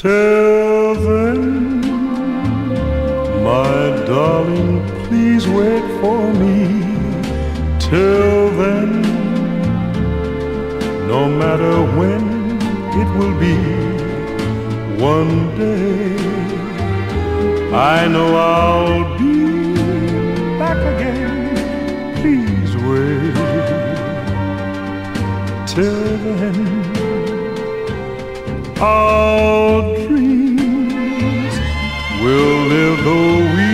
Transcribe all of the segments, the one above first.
Till then, my darling, please wait for me. Till then, no matter when it will be, one day I know I'll be back again. Please wait. Till then, our dreams will live though we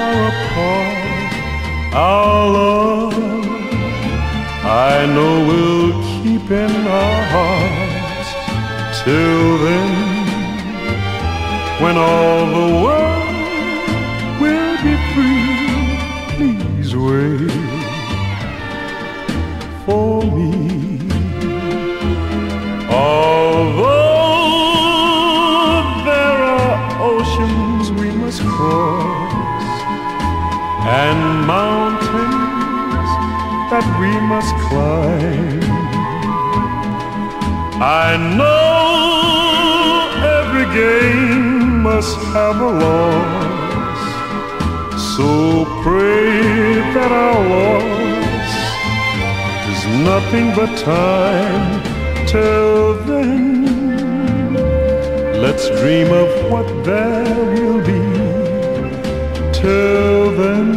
are apart. Our love, I know, will keep in our hearts. Till then, when all the world will be free, please wait for me. Although there are oceans we must cross and mountains that we must climb, I know every game must have a loss. So pray that our loss is nothing but time. Till then, let's dream of what there will be. Till then,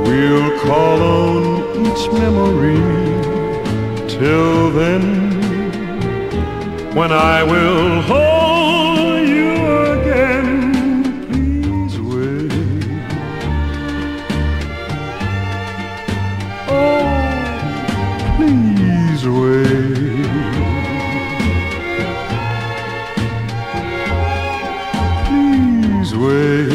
we'll call on each memory. Till then, when I will hold you again, please wait. Oh, please wait. Please wait.